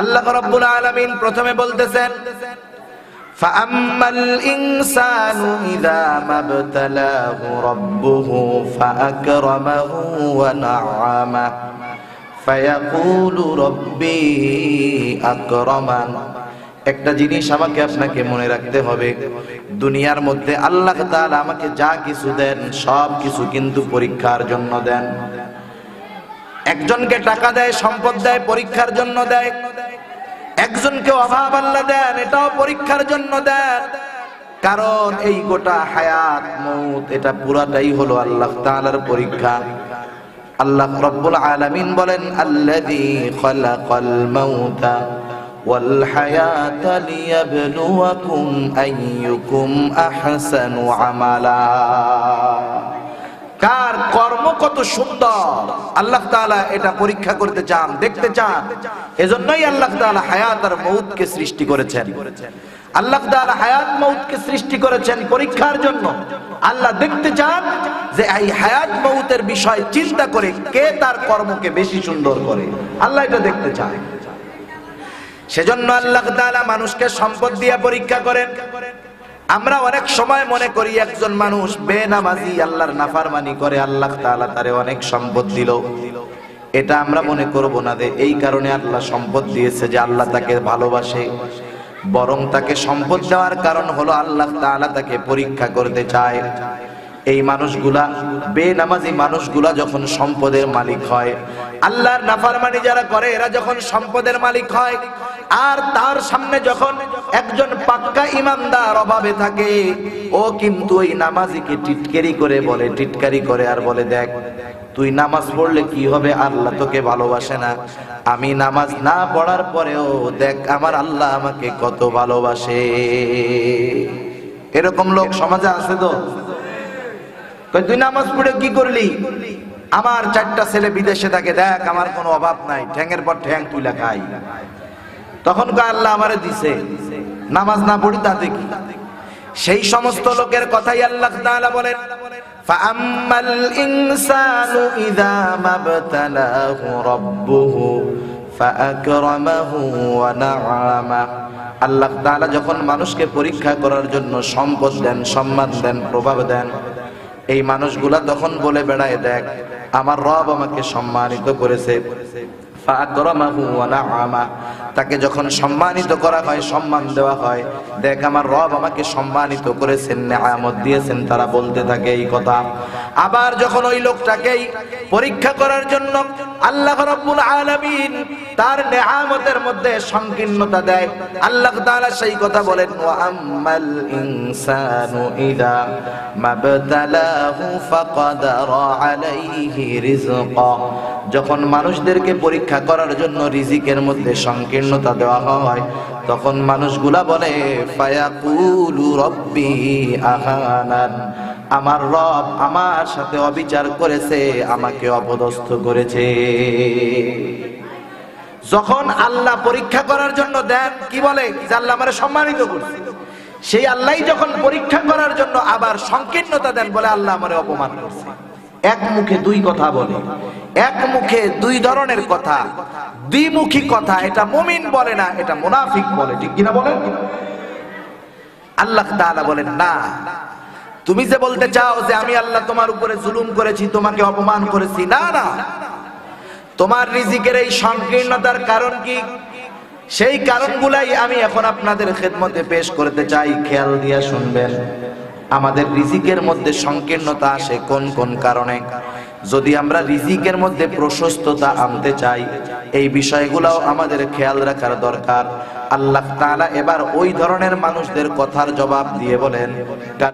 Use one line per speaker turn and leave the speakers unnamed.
আল্লাহ রাব্বুল আলামিন প্রথমে বলতেছেন ফাআম্মাল ইনসানু ইযা মাবতালাহু রাব্বুহু ফাআকরামাহু ওয়া না'আমা ফায়াকুলু রাব্বি আকরামান। একটা জিনিস আমাকে আপনাকে মনে রাখতে হবে, দুনিয়ার মধ্যে আল্লাহ তাআলা আমাকে যা কিছু দেন সব কিছু কিন্তু পরীক্ষার জন্য দেন। একজনকে টাকা দেয়, সম্পদ দেয়, পরীক্ষার জন্য দেয়। একজনকে অভাব আল্লাহ দেন, এটাও পরীক্ষার জন্য দেন। কারণ এই গোটা হায়াত মউত এটা পুরাটাই হলো আল্লাহ তাআলার পরীক্ষা। আল্লাহ রাব্বুল আলামিন বলেন আল্লাযী খালাকাল মাউতা ওয়াল হায়াতা লিয়াবলুয়াকুম আইয়ুকুম আহসানু আমালা। কার কর্ম কত সুন্দর আল্লাহ তাআলা এটা পরীক্ষা করতে চান, দেখতে চান। এজন্যই আল্লাহ তাআলা হায়াত আর মউতকে সৃষ্টি করেছেন। আল্লাহ তাআলা হায়াত মউতকে সৃষ্টি করেছেন পরীক্ষার জন্য। আল্লাহ দেখতে চান যে এই হায়াত মউতের বিষয় চিন্তা করে কে তার কর্মকে বেশি সুন্দর করে, আল্লাহ এটা দেখতে চায়। সেজন্য আল্লাহ তাআলা মানুষকে সম্পদ দিয়ে পরীক্ষা করেন। আমরা অনেক সময় মনে করি একজন মানুষ বেনামাজি, আল্লাহর নাফরমানি করে, আল্লাহ তাআলা তারে অনেক সম্পদ দিল। এটা আমরা মনে করব না যে এই কারণে আল্লাহ সম্পদ দিয়েছে যে আল্লাহ তাকে ভালোবাসে, বরং তাকে সম্পদ দেওয়ার কারণ হলো আল্লাহ তাআলা তাকে পরীক্ষা করতে চায়। এই মানুষগুলা, বেনামাজি মানুষগুলা যখন সম্পদের মালিক হয়, আল্লাহর নাফরমানি যারা করে এরা যখন সম্পদের মালিক হয়, আর তার সামনে যখন একজন পাক্কা ইমানদার অভাবে থাকে, ও কিন্তু ওই নামাজিকে টিটকারি করে বলে, টিটকারি করে আর বলে, দেখ তুই নামাজ পড়লে কি হবে, আল্লাহ তোকে ভালোবাসে না। আমি নামাজ না পড়ার পরেও দেখ আমার আল্লাহ আমাকে কত ভালোবাসে। এরকম লোক সমাজে আছে তো? তুই নামাজ পড়ে কি করলি? আমার 4টা ছেলে বিদেশে থাকে, দেখ আমার কোনো অভাব নাই, ঠ্যাঙের পর ঠ্যাং তুইলা খাই। তখন কয় আল্লাহ আমারে দিছে, নামাজ না পড়ি তাতে কি? সেই সমস্ত লোকের কথাই আল্লাহ তাআলা বলেন ফাআম্মাল ইনসানু ইযা মাবতালাহু রাব্বুহু ফাআকরামাহু ওয়া না'আমা। আল্লাহ তাআলা যখন মানুষকে পরীক্ষা করার জন্য সম্পদ দেন, সম্মান দেন, প্রভাব দেন, এই মানুষগুলা তখন বলে বেড়ায়, দেখ আমার রব আমাকে সম্মানিত করেছে। ফাআকরামাহু ওয়া না'আমা, তাকে যখন সম্মানিত করা হয়, সম্মান দেওয়া হয়, দেখ আমার রব আমাকে সম্মানিত করেছেন, নেয়ামত দিয়েছেন, তারা বলতে থাকে এই কথা। আবার যখন ওই লোকটাকেই পরীক্ষা করার জন্য আল্লাহ রাব্বুল আলামিন তার নেয়ামতের মধ্যে সংকীর্ণতা দেয়, আল্লাহ তাআলা সেই কথা বলেন ওয়া আম্মাল ইনসানু ইযা মাবতালাহু ফাকাদারা আলাইহি রিজকা। যখন মানুষদেরকে পরীক্ষা করার জন্য রিজিকের মধ্যে সংকীর্ণতা দেওয়া হয়, তখন মানুষগুলা বলে ফায়াকুলু রাব্বি আহানান, আমার রব আমার সাথে অবিচার করেছে, আমাকে অপদস্থ করেছে। যখন আল্লাহ পরীক্ষা করার জন্য দেন, কি বলে যে আল্লাহ আমারে সম্মানিত করছে। সেই আল্লাহই যখন পরীক্ষা করার জন্য আবার সংকীর্ণতা দেন, বলে আল্লাহ আমারে অপমান করছে। এক মুখে দুই কথা বলে, এক মুখে দুই ধরনের কথা, দ্বিমুখী কথা। এটা মুমিন বলে না, এটা মুনাফিক বলে, ঠিক কিনা বলেন? আল্লাহ তাআলা বলেন না, তুমি যে বলতে চাও যে আমি আল্লাহ তোমার উপরে জুলুম করেছি, তোমাকে অপমান করেছি, না না, তোমার রিজিকের এই সংকীর্ণতার কারণ কি? সেই কারণগুলাই আমি এখন আপনাদের খেদমতে পেশ করতে চাই। খেয়াল দিয়ে শুনবেন, আমাদের রিজিকের মধ্যে সংকীর্ণতা আসে কোন কোন কারণে। যদি আমরা রিজিকের মধ্যে প্রশস্ততা আনতে চাই, এই বিষয়গুলোও আমাদের খেয়াল রাখার দরকার। আল্লাহ তাআলা এবার ওই ধরনের মানুষদের কথার জবাব দিয়ে বলেন